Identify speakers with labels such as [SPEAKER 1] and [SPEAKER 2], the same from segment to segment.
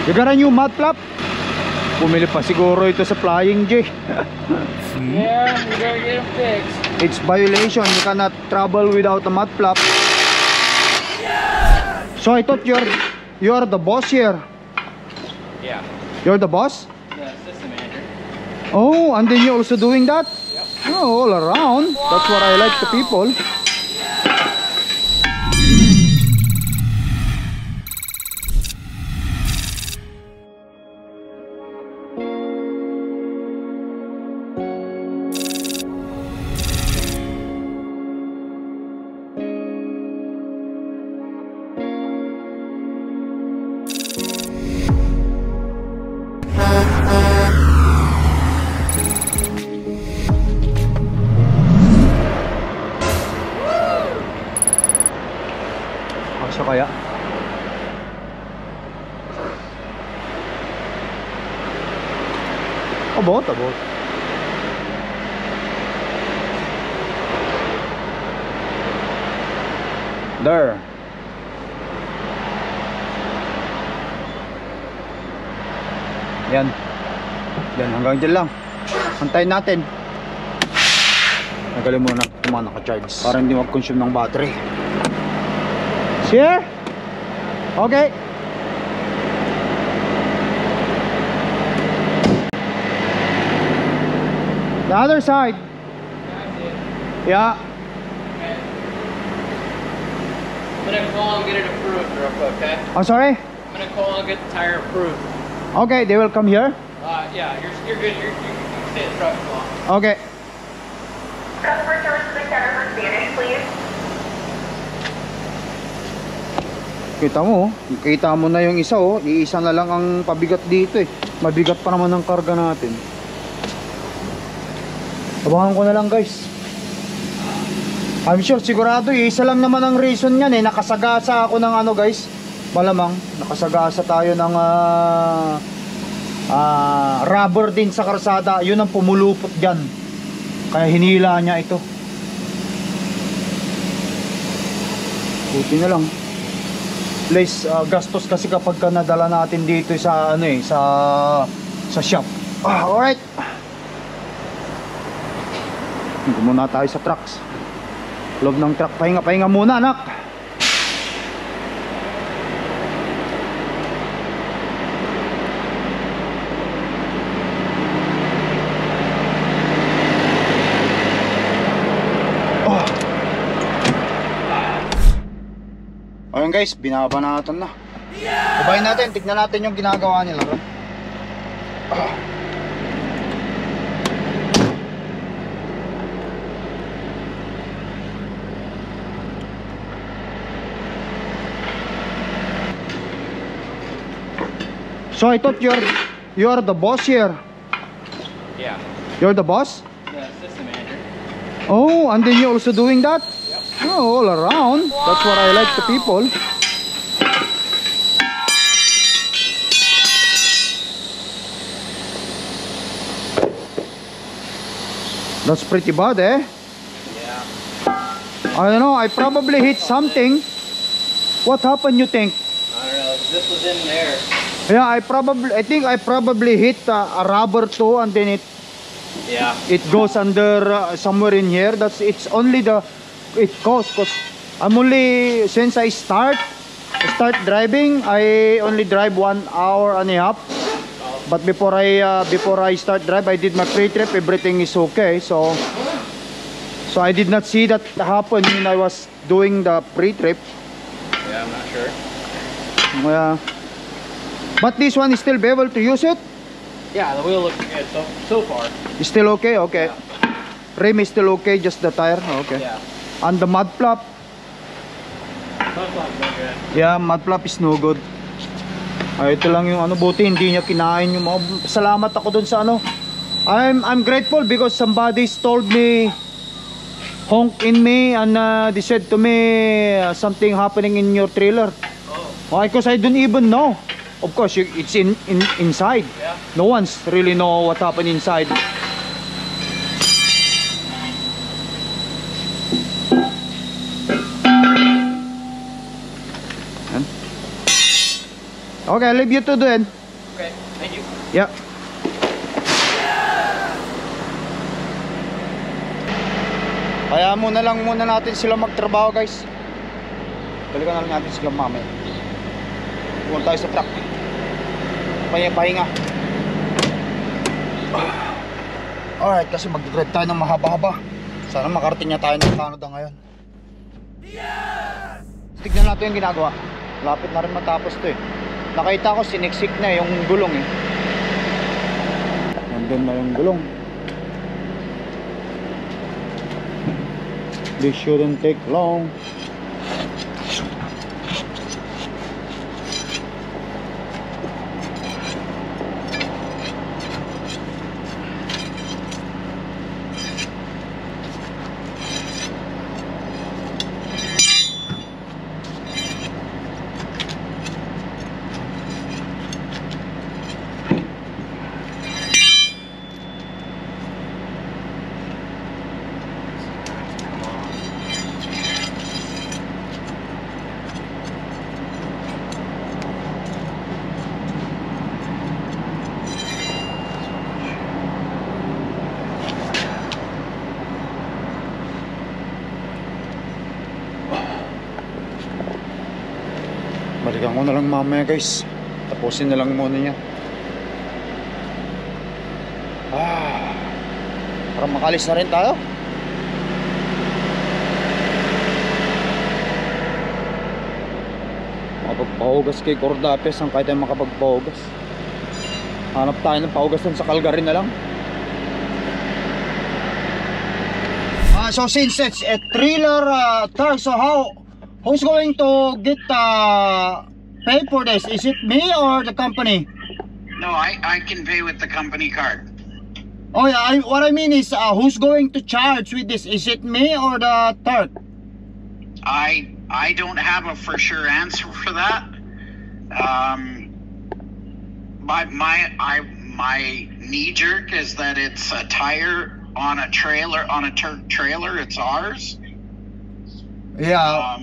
[SPEAKER 1] You got a new mud flap? Bumili pa siguro ito sa Flying J.
[SPEAKER 2] Yeah, we gotta get them fixed.
[SPEAKER 1] It's violation. You cannot travel without a mud flap. So I thought you're the boss here.
[SPEAKER 2] Yeah.
[SPEAKER 1] You're the boss?
[SPEAKER 2] The assistant manager.
[SPEAKER 1] Oh, and then you're also doing that?
[SPEAKER 2] Yep.
[SPEAKER 1] Oh, all around. That's what I like the people. Siya kaya? Abot. There. Yan. Yan, hanggang dyan lang. Antayin natin. Nagalin muna kung naka-charge para hindi mag-consume ng battery. Here? Okay. The other side. Yeah.
[SPEAKER 2] Okay. I'm gonna call and get it approved real quick, okay?
[SPEAKER 1] I'm sorry?
[SPEAKER 2] I'm gonna call and get the tire approved.
[SPEAKER 1] Okay, they will come here.
[SPEAKER 2] Yeah, you're good. You can stay at the truck as long.
[SPEAKER 1] Okay.
[SPEAKER 3] Customer service to the center for Spanish, please.
[SPEAKER 1] Kita mo na yung isa oh, iisa na lang ang pabigat dito eh. Mabigat pa naman ang karga natin. Abangan ko na lang guys. I'm sure sigurado isa lang naman ang reason niyan eh. Nakasagasa ako ng ano guys. Malamang nakasagasa tayo ng rubber din sa karsada. Yun ang pumulupot diyan. Kaya hinila niya ito. Buti na lang. Less gastos kasi kapag nadala natin dito sa ano eh, sa shop. Alright. Dito muna tayo sa trucks. Loob ng truck, pahinga muna anak. Ayun guys, binaba natin na. Ubayin natin, tignan natin yung ginagawa nila. So I thought you're the boss here.
[SPEAKER 2] Yeah.
[SPEAKER 1] You're the boss?
[SPEAKER 2] The assistant manager.
[SPEAKER 1] Oh, and then you're also doing that?
[SPEAKER 2] Yep.
[SPEAKER 1] Oh, all around. That's what I like the people. That's pretty bad, eh?
[SPEAKER 2] Yeah.
[SPEAKER 1] I don't know, I probably hit something. What happened, you think?
[SPEAKER 2] I don't know. This was in there.
[SPEAKER 1] Yeah, I think I probably hit a rubber too, and then it goes under somewhere in here. It's only it goes because I'm only, since I start driving, I only drive 1 hour and a half. But before I start drive, I did my pre-trip. Everything is okay. So I did not see that happen when I was doing the pre-trip.
[SPEAKER 2] Yeah, I'm not sure.
[SPEAKER 1] Yeah. But this one is still be able to use it?
[SPEAKER 2] Yeah, the wheel looks good so far.
[SPEAKER 1] It's still okay? Okay.
[SPEAKER 2] Yeah.
[SPEAKER 1] Rim is still okay, just the tire? Okay.
[SPEAKER 2] Yeah.
[SPEAKER 1] And the mud flap?
[SPEAKER 2] Mud flap's no good.
[SPEAKER 1] Yeah, mud flap is no good. Ay, ito lang yung ano, buti hindi niya kinain yung mga, salamat ako dun sa ano. I'm grateful because somebody told me, honk in me, and they said to me something happening in your trailer. Oh. Because I don't even know. Of course, it's inside.
[SPEAKER 2] Yeah.
[SPEAKER 1] No one's really know what happened inside. Okay, I'll leave you to do it.
[SPEAKER 2] Okay, thank you.
[SPEAKER 1] Yeah. Kaya muna natin sila magtrabaho, guys. Balikan na lang natin sila mamaya. Pumunta tayo sa truck. Pahinga. Alright, kasi mag-drive tayo ng mahaba-haba. Sana makarating na tayo ng Canada ngayon. Yes! Tignan natin yung ginagawa. Lapit na rin matapos to eh. Nakita ko siniksik na yung gulong eh. Nandun na yung gulong. This shouldn't take long. Balikan ko na lang mamaya, guys. Tapusin na lang muna niya. Para makalis na rin tayo. Makapagpahugas kay Cordapes ang kahit tayo makapagpahugas. Hanap tayo ng pahugas sa Calgary na lang. So since it's a trailer truck, so who's going to get pay for this? Is it me or the company?
[SPEAKER 4] No, I can pay with the company card.
[SPEAKER 1] Oh yeah, what I mean is who's going to charge with this? Is it me or the truck?
[SPEAKER 4] I don't have a for sure answer for that. My knee jerk is that it's a tire on a trailer, on a Turk trailer. It's ours.
[SPEAKER 1] Yeah.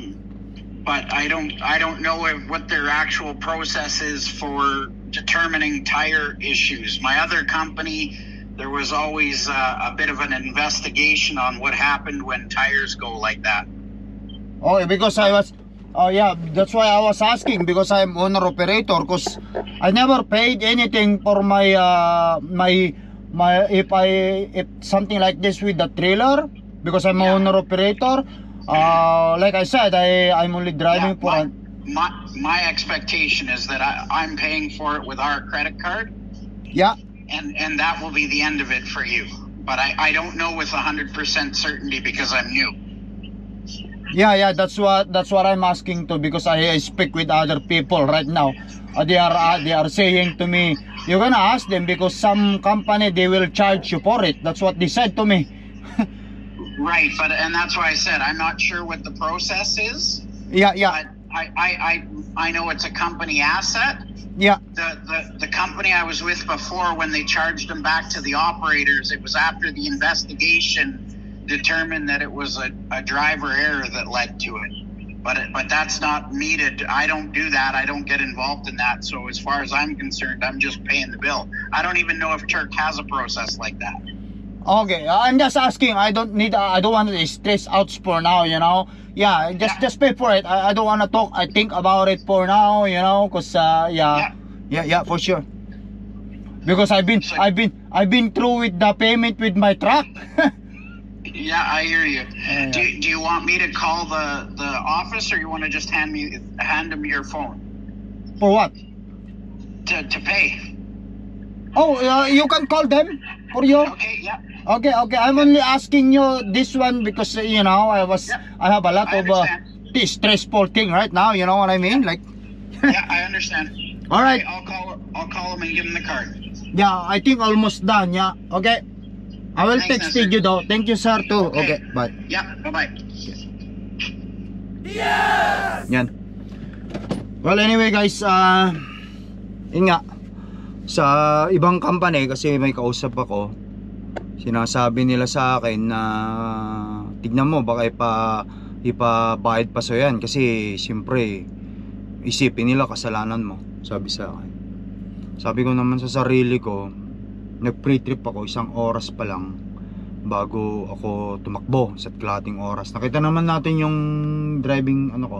[SPEAKER 4] But I don't know what their actual process is for determining tire issues. My other company, there was always a bit of an investigation on what happened when tires go like that.
[SPEAKER 1] Oh, because I was, oh yeah, that's why I was asking, because I'm owner operator, because I never paid anything for my if something like this with the trailer, because I'm
[SPEAKER 4] Yeah.
[SPEAKER 1] owner operator. Like I said, I'm only driving for.
[SPEAKER 4] My expectation is that I'm paying for it with our credit card,
[SPEAKER 1] Yeah.
[SPEAKER 4] and that will be the end of it for you. But I don't know with 100% certainty because I'm new.
[SPEAKER 1] Yeah, that's what I'm asking to, because I speak with other people right now. They are saying to me, you're gonna ask them because some company they will charge you for it. That's what they said to me.
[SPEAKER 4] Right, and that's why I said I'm not sure what the process is.
[SPEAKER 1] Yeah.
[SPEAKER 4] But I know it's a company asset.
[SPEAKER 1] Yeah.
[SPEAKER 4] The company I was with before, when they charged them back to the operators, it was after the investigation determined that it was a driver error that led to it. But that's not me I don't do that. I don't get involved in that. So as far as I'm concerned, I'm just paying the bill. I don't even know if Turk has a process like that.
[SPEAKER 1] Okay, I'm just asking. I don't want to stress out for now, you know. Yeah, just pay for it. I don't want to talk. I think about it for now, you know, cause yeah, for sure. Because I've been through with the payment with my truck.
[SPEAKER 4] Yeah, I hear you.
[SPEAKER 1] Yeah.
[SPEAKER 4] Do you want me to call the office, or you want to just hand them your phone
[SPEAKER 1] For what?
[SPEAKER 4] to pay?
[SPEAKER 1] Oh, you can call them for you.
[SPEAKER 4] Okay, yeah.
[SPEAKER 1] Okay. I'm only asking you this one because you know I have a lot
[SPEAKER 4] I
[SPEAKER 1] of
[SPEAKER 4] understand.
[SPEAKER 1] this stressful thing right now. You know what I mean? Like,
[SPEAKER 4] Yeah, I understand.
[SPEAKER 1] all right.
[SPEAKER 4] Okay, I'll call them and give them the card.
[SPEAKER 1] Yeah, I think almost done. Yeah. Okay. I will
[SPEAKER 4] Thanks,
[SPEAKER 1] text
[SPEAKER 4] sir.
[SPEAKER 1] you though. Thank you, sir. Too.
[SPEAKER 4] Okay.
[SPEAKER 1] Okay. Bye.
[SPEAKER 4] Yeah, bye-bye.
[SPEAKER 1] Yan. Well, anyway guys, yun nga, sa ibang company, kasi may kausap ako, sinasabi nila sa akin na tignan mo, baka ipabayad pa so yan, kasi siyempre isipin nila kasalanan mo. sabi sa akin. Sabi ko naman sa sarili ko, nag pre-trip ako 1 oras pa lang bago ako tumakbo sa kalahating oras. Nakita naman natin yung driving ano ko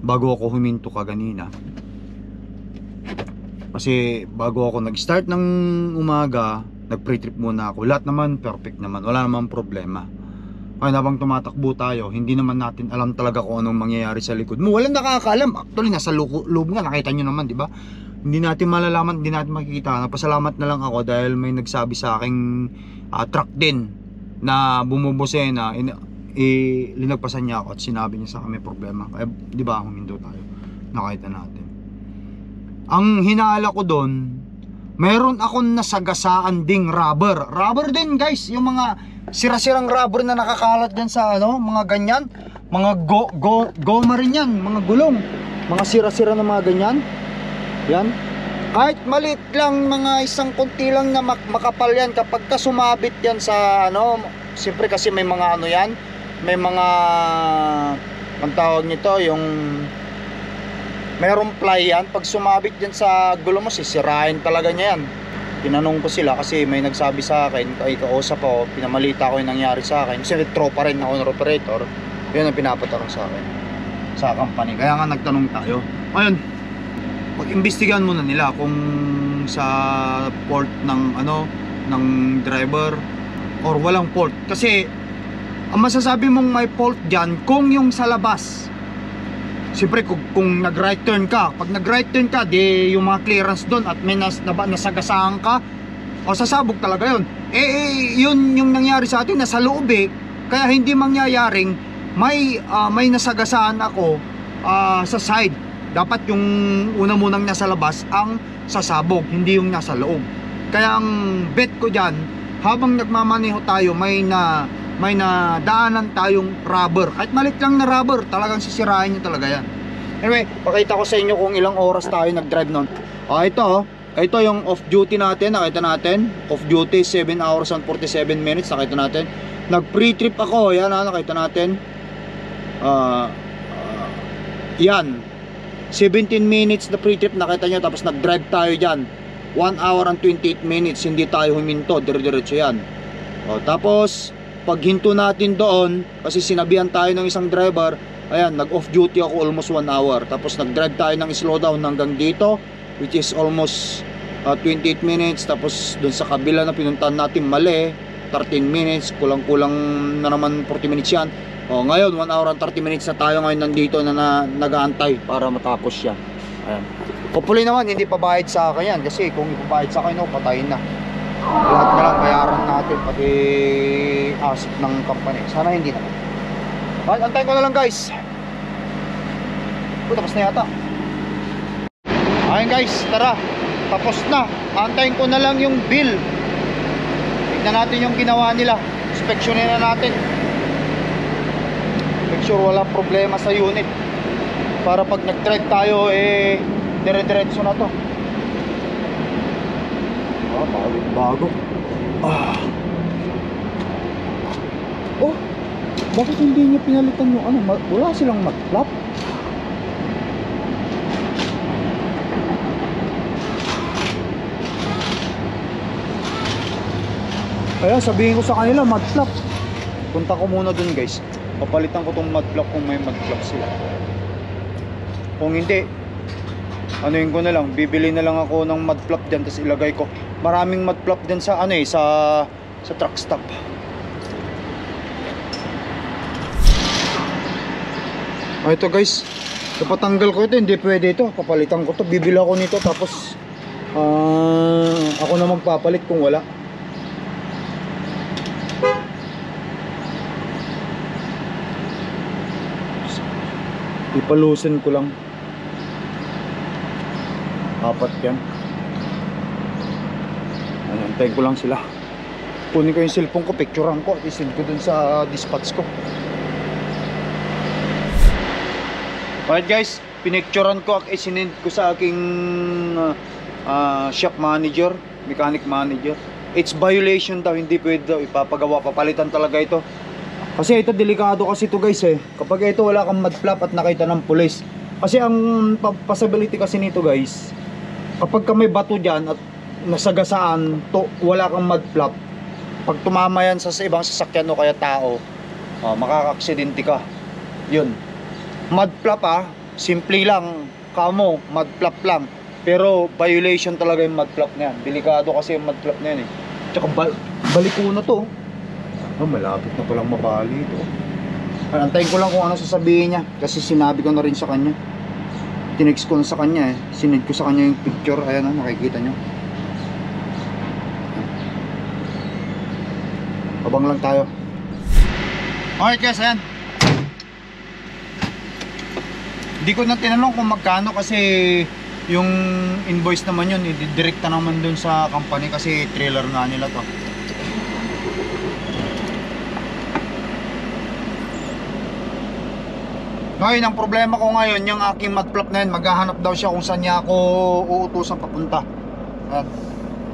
[SPEAKER 1] bago ako huminto kaganina. Kasi bago ako nag-start ng umaga, nag pre-trip muna ako. Lahat naman perfect naman, wala namang problema. Kaya habang tumatakbo tayo, hindi naman natin alam talaga kung anong mangyayari sa likod mo. Walang nakakaalam. Actually, nasa loob nga, nakita nyo naman, di ba? Hindi natin malalaman, hindi natin makikita. Napasalamat na lang ako dahil may nagsabi sa aking truck din na bumubusena, linagpasan niya ako at sinabi niya sa akin may problema. Kaya, di ba, humindo tayo. Nakita natin. Ang hinala ko doon, meron akong nasagasaan ding rubber. Rubber din, guys, yung mga sira-sirang rubber na nakakalat dyan sa ano, mga ganyan, mga goma rin yan, mga gulong, mga sira-sira na mga ganyan. Yan, kahit maliit lang, mga isang konti lang na makapal yan, kapag ka sumabit yan sa ano, siyempre kasi may mga ano yan, may mga, ang tawag nito, yung mayroong ply yan, pag sumabit yan sa gulong mo, sisirain talaga niya yan. Tinanong ko sila kasi may nagsabi sa akin, ay kausap ako, pinamalita ko yung nangyari sa akin. Kasi tropa rin na owner operator, yun ang pinapatarong sa akin sa company. Kaya nga nagtanong tayo. Ayun, pag-imbestigahan muna nila kung sa fault ng ano, ng driver or walang fault. Kasi ang masasabi mong may fault dyan kung yung sa labas. Siyempre kung nag-right turn ka, pag nag-right turn ka, di yung mga clearance doon at may nasagasaan ka, o sasabog talaga yun. Yun yung nangyari sa atin, nasa loob kaya hindi mangyayaring may nasagasaan ako sa side. Dapat yung una munang nasa labas ang sasabog, hindi yung nasa loob. Kaya ang bet ko dyan, habang nagmamaneho tayo, may daanan tayong rubber. Kahit maliit lang na rubber, talagang sisirain nyo talaga yan. Anyway, pakita ko sa inyo kung ilang oras tayo nag-drive nun. Ito yung off duty natin, nakita natin. Off duty, 7 hours and 47 minutes, nakita natin. Nag pre-trip ako, yan nakita natin. Yan, 17 minutes na pre-trip, nakita nyo. Tapos nag-drive tayo dyan, 1 hour and 28 minutes, hindi tayo huminto, dire-diretso yan. Tapos pag hinto natin doon, kasi sinabihan tayo ng isang driver, ayan, nag-off duty ako almost 1 hour. Tapos nag-drive tayo ng slowdown hanggang dito, which is almost 28 minutes. Tapos doon sa kabila na pinuntahan natin mali, 13 minutes, kulang-kulang na naman 40 minutes yan. Ngayon, 1 hour and 30 minutes na tayo ngayon nandito na nag-aantay para matapos siya. Ayan. Hopefully naman, hindi pa bayad sa akin yan. Kasi kung ipabayad sa akin, patayin na. Lahat na lang bayaran natin, pati asset ng company. Sana hindi na. Antayin ko na lang, guys. Tapos na yata. Ayun, guys, tara. Tapos na. Antayin ko na lang yung bill. Tignan natin yung ginawa nila. Inspeksyonin na natin. Make sure wala problema sa unit, para pag nag-drive tayo dire-diretso na to. Bago. Bakit hindi niya pinalitan yung ano? Wala silang mag-flap? Kaya sabihin ko sa kanila, mud-flap. Punta ko muna dun, guys. Papalitan ko tong mud-flap kung may mud-flap sila. Kung hindi, anuin ko na lang, bibili na lang ako ng mud-flap dyan, tapos ilagay ko. Maraming mud-flap dyan sa sa truck stop. Ito, guys, kapatanggal ko ito, hindi pwede ito. Papalitan ko to, bibili ako nito, tapos ako na magpapalit kung wala. Ipalusin ko lang. Apat yan. Antayin ko lang sila. Kunin ko yung cellphone ko, picturean ko, isend ko dun sa dispatch ko. Alright, guys, pinicturean ko at isinend ko sa aking shop manager, mechanic manager. It's violation daw, hindi pwede daw ipapagawa, papalitan talaga ito. Kasi ito delikado kasi ito, guys, kapag ito wala kang mud flap at nakita ng pulis. Kasi ang possibility kasi nito, guys, kapag ka may bato dyan at nasagasaan to, wala kang mud flap, pag tumama yan sa ibang sasakyan o kaya tao, makaka-aksidente ka. Yun, mud flap simple lang, kamo mud flap lang, pero violation talaga yung mud flap na yan. Delikado kasi yung mud flap na yan tsaka baliko na to. Malapit na palang mabali ito. Antayin ko lang kung ano sasabihin niya, kasi sinabi ko na rin sa kanya, tinext ko na sa kanya sinend ko sa kanya yung picture. Ayan makikita nyo. Abang lang tayo. Okay guys, ayan, hindi ko na tinanong kung magkano kasi yung invoice naman yun direkta naman dun sa company kasi trailer nga nila to. Ngayon, ang problema ko ngayon, yung aking mud flap na yun, maghahanap daw siya kung saan niya ako uutusan papunta. Ayan.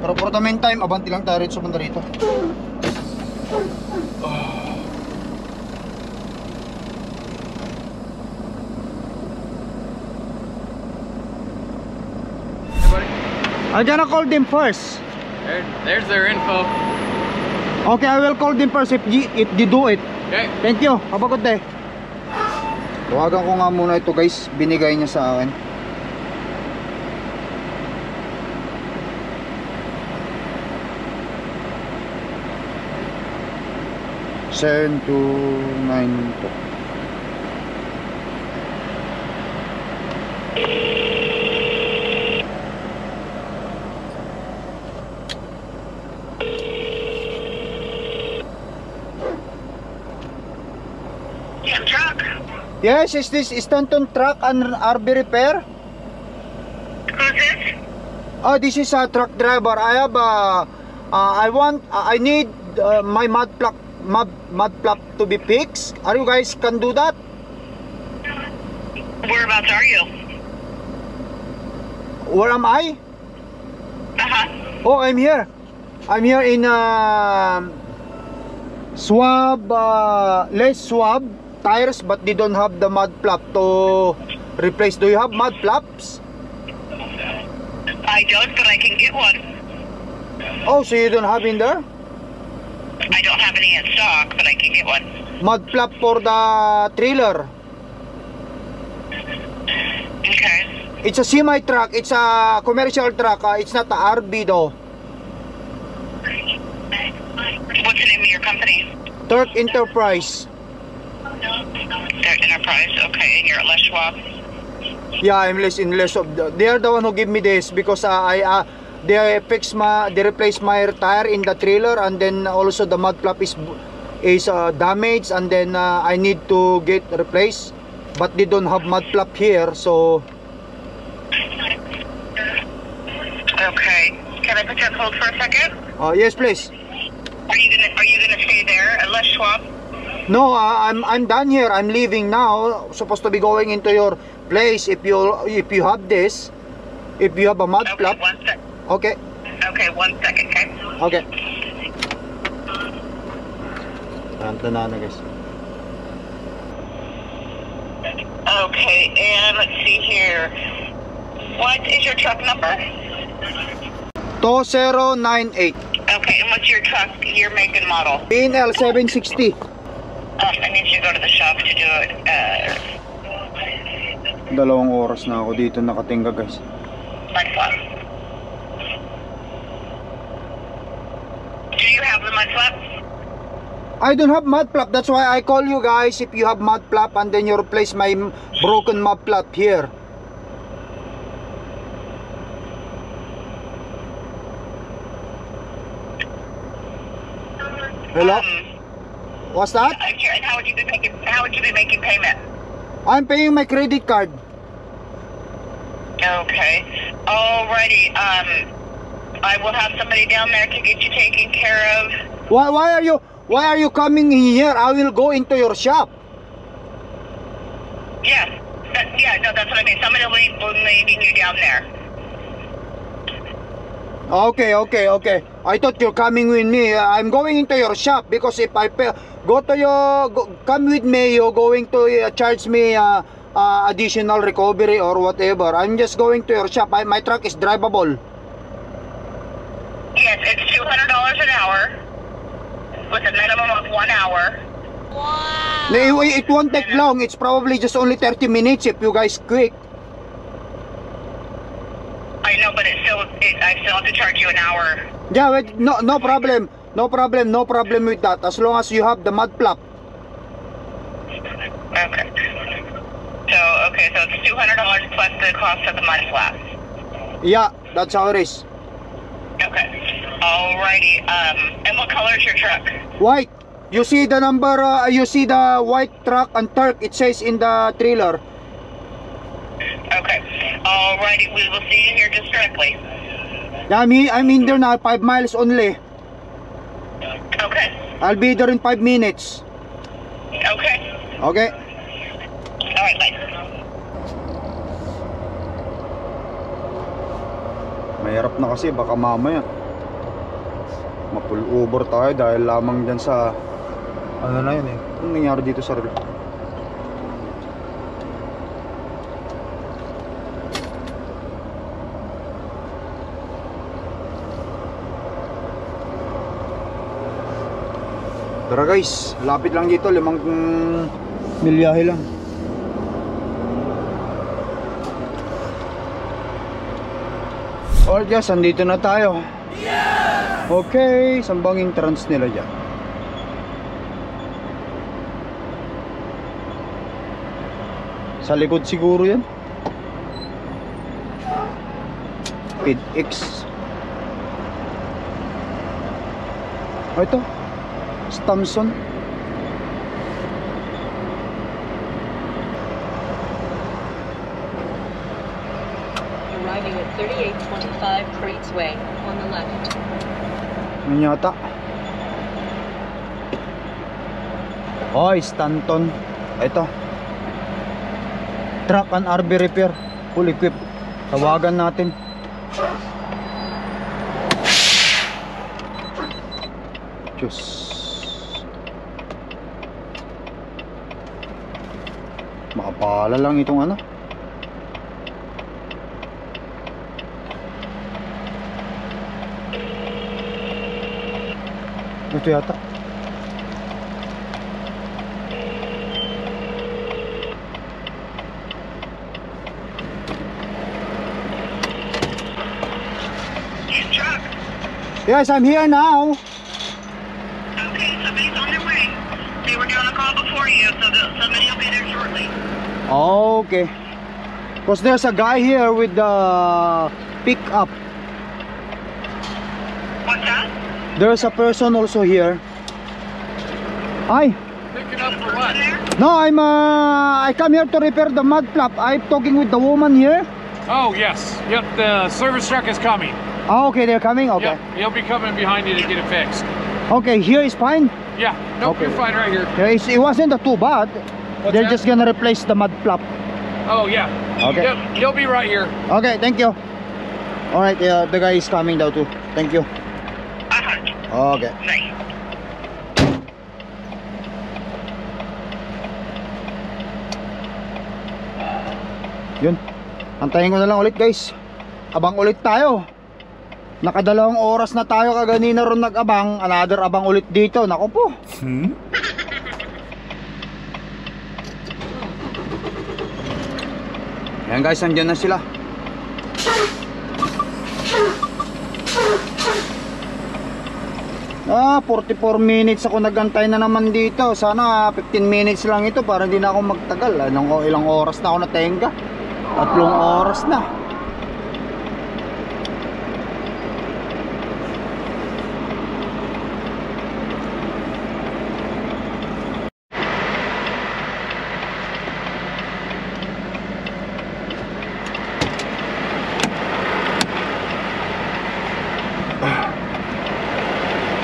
[SPEAKER 1] Pero for the meantime, abanti lang tayo rito sa banda rito. I'm gonna call them first.
[SPEAKER 2] There's their info.
[SPEAKER 1] Okay, I will call them first if they do it.
[SPEAKER 2] Okay.
[SPEAKER 1] Thank you. Have a good day. Tawagan ko nga muna ito guys, binigay niya sa akin. Send to 9 to. Yes, is this Stanton Truck and RB Repair?
[SPEAKER 3] Who's this?
[SPEAKER 1] Oh, this is a truck driver. I have I need my mud flap to be fixed. Are you guys can do that?
[SPEAKER 3] Whereabouts are you?
[SPEAKER 1] Where am I?
[SPEAKER 3] Uh-huh.
[SPEAKER 1] Oh, I'm here. I'm here in swab, Les Swab tires, but they don't have the mud flap to replace. Do you have mud flaps?
[SPEAKER 3] I don't, but I can get one.
[SPEAKER 1] Oh, so you don't have in there?
[SPEAKER 3] I don't have any in stock, but I can get one.
[SPEAKER 1] Mud flap for the trailer.
[SPEAKER 3] Okay.
[SPEAKER 1] It's a semi truck. It's a commercial truck. It's not a RB though.
[SPEAKER 3] What's the name of your company?
[SPEAKER 1] Turk Enterprise.
[SPEAKER 3] Their Enterprise. Okay, and you're at Les Schwab.
[SPEAKER 1] Yeah, I'm in less of. They are the one who give me this because they replace my tire in the trailer, and then also the mud flap is damaged, and then I need to get replaced, but they don't have mud flap here, so.
[SPEAKER 3] Okay. Can I put you on hold for a second?
[SPEAKER 1] Yes, please.
[SPEAKER 3] Are you gonna stay there at Les Schwab?
[SPEAKER 1] No, I'm done here. I'm leaving now. Supposed to be going into your place if you have this, if you have a mud flap.
[SPEAKER 3] One sec.
[SPEAKER 1] Okay.
[SPEAKER 3] Okay, 1 second, okay?
[SPEAKER 1] Okay. Tanta na guys.
[SPEAKER 3] Okay, and let's see here. What is your truck number?
[SPEAKER 1] 2098.
[SPEAKER 3] Okay, and what's your truck, year, make, and model?
[SPEAKER 1] PNL 760.
[SPEAKER 3] I need you to go to the shop to do it.
[SPEAKER 1] 2 oras na ako dito nakatingga guys.
[SPEAKER 3] Mud flap. Do you have the mud flap?
[SPEAKER 1] I don't have mud flap. That's why I call you guys if you have mud flap, and then you replace my broken mud flap here. Hello? What's that?
[SPEAKER 3] Here, and how would you be making payment?
[SPEAKER 1] I'm paying my credit card.
[SPEAKER 3] Okay. Alrighty. I will have somebody down there to get you taken care of.
[SPEAKER 1] Why are you coming here? I will go into your shop.
[SPEAKER 3] Yeah. No, that's what I mean. Somebody will be meeting you down there.
[SPEAKER 1] Okay. I thought you're coming with me. I'm going into your shop because if I come with me, you're going to charge me additional recovery or whatever. I'm just going to your shop. My truck is drivable.
[SPEAKER 3] Yes, it's $200 an hour with a minimum of 1 hour.
[SPEAKER 1] It won't take long. It's probably just only 30 minutes if you guys quick.
[SPEAKER 3] I know, but I still have to charge you an hour.
[SPEAKER 1] Yeah, wait, no problem. No problem with that. As long as you have the mud flap.
[SPEAKER 3] Okay. So it's $200 plus the cost of the mud flap.
[SPEAKER 1] Yeah, that's how it is.
[SPEAKER 3] Okay. Alrighty. And what color is your truck?
[SPEAKER 1] White. You see the number, you see the white truck and Turk, it says in the trailer.
[SPEAKER 3] Okay. Alrighty. We will see you here just directly.
[SPEAKER 1] Yeah, I'm in there now, 5 miles only.
[SPEAKER 3] Okay.
[SPEAKER 1] I'll be there in 5 minutes.
[SPEAKER 3] Okay.
[SPEAKER 1] Okay.
[SPEAKER 3] Alright, bye.
[SPEAKER 1] Mahirap na kasi, baka mamaya ma-pull over tayo dahil lamang dyan sa ano na yun eh. Anong nangyari dito sa relo? Tara guys, lapit lang dito, 5 milyahe lang. Alright guys, andito na tayo. Okay, sambang entrance nila dyan. Sa likod siguro yan. PidX. Oh, ito Stamson.
[SPEAKER 5] Arriving at 3825 Crates Way on the left.
[SPEAKER 1] Ano yata? Oy, Stanton. Ito. Truck and RV repair. Full equip. Tawagan natin. Diyos. Makapala lang itong ano. Ito yata.
[SPEAKER 3] Truck.
[SPEAKER 1] Yes, I'm here now.
[SPEAKER 3] Okay, somebody's on their way. They were doing a call before you, so somebody will be there shortly.
[SPEAKER 1] Okay. Because there's a guy here with the pickup.
[SPEAKER 3] What's that?
[SPEAKER 1] There's a person also here. Hi.
[SPEAKER 2] Picking up for what?
[SPEAKER 1] No, I come here to repair the mud flap. I'm talking with the woman here.
[SPEAKER 2] Oh, yes. Yep, the service truck is coming.
[SPEAKER 1] Oh, okay, they're coming. Okay.
[SPEAKER 2] Yep, he'll be coming behind you to get it fixed.
[SPEAKER 1] Okay, here is fine.
[SPEAKER 2] Yeah, nope,
[SPEAKER 1] Okay.
[SPEAKER 2] you're fine right here.
[SPEAKER 1] Yeah, it wasn't too bad.
[SPEAKER 2] What's
[SPEAKER 1] They're
[SPEAKER 2] that?
[SPEAKER 1] just gonna replace the mud flap.
[SPEAKER 2] Oh, yeah.
[SPEAKER 1] Okay.
[SPEAKER 2] Yep, he'll be right here.
[SPEAKER 1] Okay, thank you. Alright, the guy is coming now too. Thank you. Okay.
[SPEAKER 3] Nice.
[SPEAKER 1] Yun. Antayin ko na lang ulit guys. Abang ulit tayo. Nakadalawang oras na tayo kaganina ron nag-abang. Another abang ulit dito. Nako po. Ayan guys, nandiyan na sila. Ah, 44 minutes ako nagantay na naman dito. Sana 15 minutes lang ito para hindi na ako magtagal. Ilang oras na ako natenga. 3 oras na.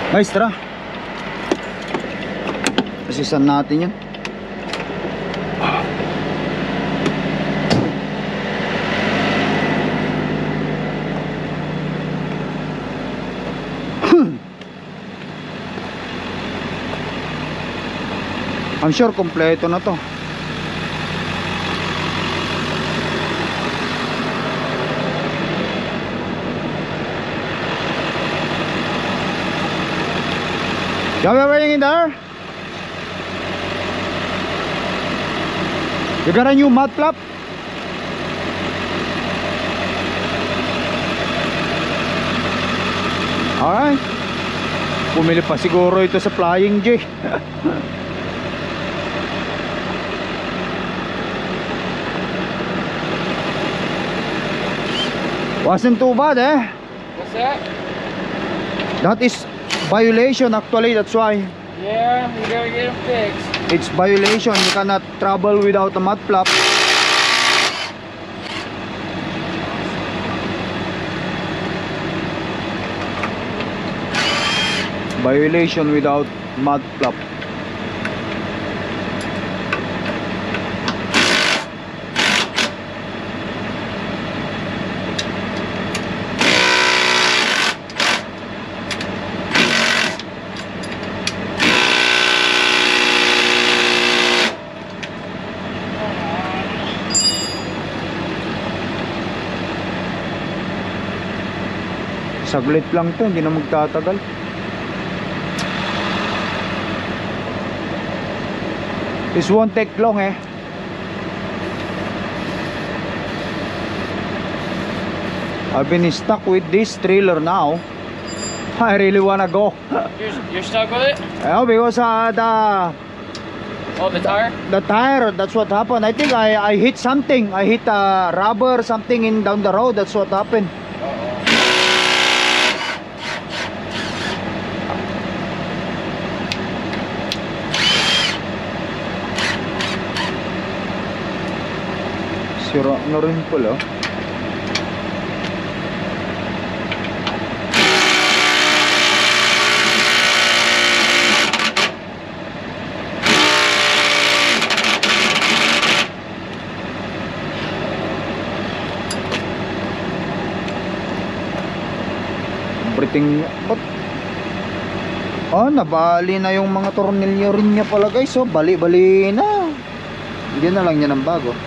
[SPEAKER 1] Guys, tara. Asisan natin yan. I'm sure kompleto na to. You have everything in there? You got a new mud flap? Alright. Bumili pa siguro ito sa Flying J. Wasn't too bad, eh?
[SPEAKER 2] What's that?
[SPEAKER 1] That is violation actually, that's why.
[SPEAKER 2] Yeah, we gotta get them fixed.
[SPEAKER 1] It's violation, you cannot travel without a mud flap. Violation without mud flap. Saglit lang to, hindi na magtatagal. This won't take long, eh. I've been stuck with this trailer now. I really wanna go.
[SPEAKER 2] You're stuck with it?
[SPEAKER 1] Oh, because
[SPEAKER 2] Oh, the tire?
[SPEAKER 1] the tire, that's what happened. I think I hit something. I hit rubber, something in down the road. That's what happened. Sira na rin pala. Everything, but nabali na yung mga tornilyo rin niya pala, guys. So bali-bali na. Bigyan na lang niya ng bago.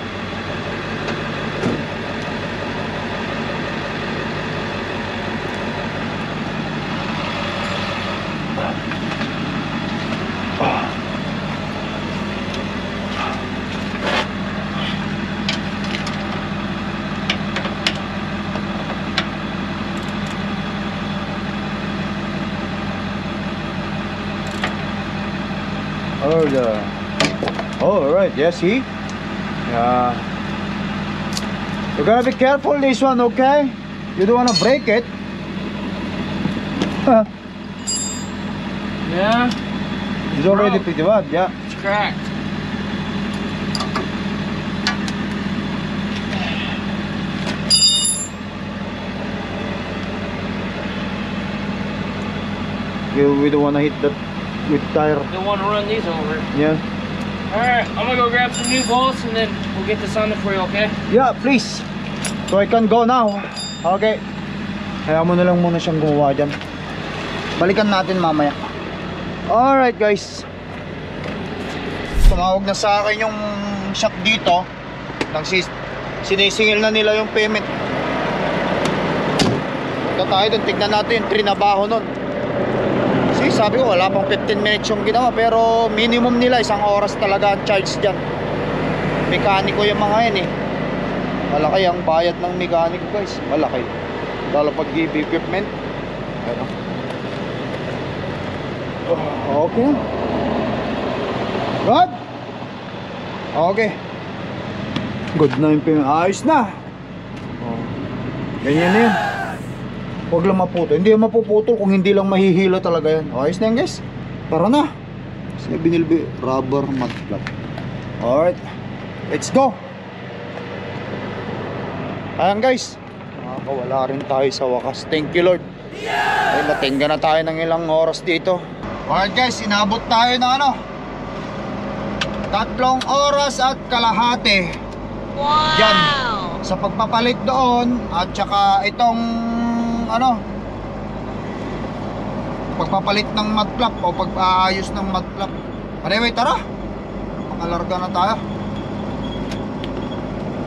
[SPEAKER 1] Oh, right, yes, see? Yeah. You gotta be careful this one, okay? You don't wanna break it.
[SPEAKER 2] Yeah.
[SPEAKER 1] It's already pretty bad, yeah.
[SPEAKER 2] It's cracked.
[SPEAKER 1] We don't wanna hit that with tire.
[SPEAKER 2] Don't want to run these over.
[SPEAKER 1] Yeah.
[SPEAKER 2] Alright, I'm gonna go grab some new bolts and then we'll get this on there for you, okay?
[SPEAKER 1] Yeah, please. So I can go now. Okay. Kaya mo na lang muna siyang gumawa dyan. Balikan natin mamaya. Alright, guys. Tumawag na sa akin yung shop dito. Sinisingil na nila yung payment. Punta tayo dun, tignan natin yung trinabaho nun. Kasi sabi ko wala pang 15 minutes yung ginawa, pero minimum nila 1 oras talaga ang charge dyan. Mekaniko yung mga yan, eh. Malaki ang bayad ng mekaniko, guys. Malaki. Lalo pag equipment. Ano? Okay. Good. Okay. Good na yung payment. Ayos na. Ganyan na yun. Huwag lang maputol. Hindi yung mapuputol kung hindi lang mahihilo talaga yan. Ayos na yan, guys. Tara na. Kasi binilbi rubber mud flap. Alright. Let's go. Ayan, guys. Nakakawala rin tayo sa wakas. Thank you, Lord. Ay, natingga na tayo ng ilang oras dito. Alright, guys. Inabot tayo ng 3 oras at kalahati.
[SPEAKER 5] Wow!
[SPEAKER 1] Diyan. Sa pagpapalit doon. At saka itong pagpapalit ng mud flap o pag-aayos ng mud flap. Anyway, tara. Makalarga na tayo.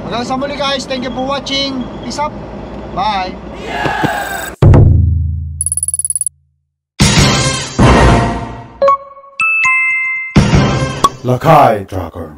[SPEAKER 1] Hanggang sa muli, guys. Thank you for watching. Peace up. Bye. Lakai Tracker.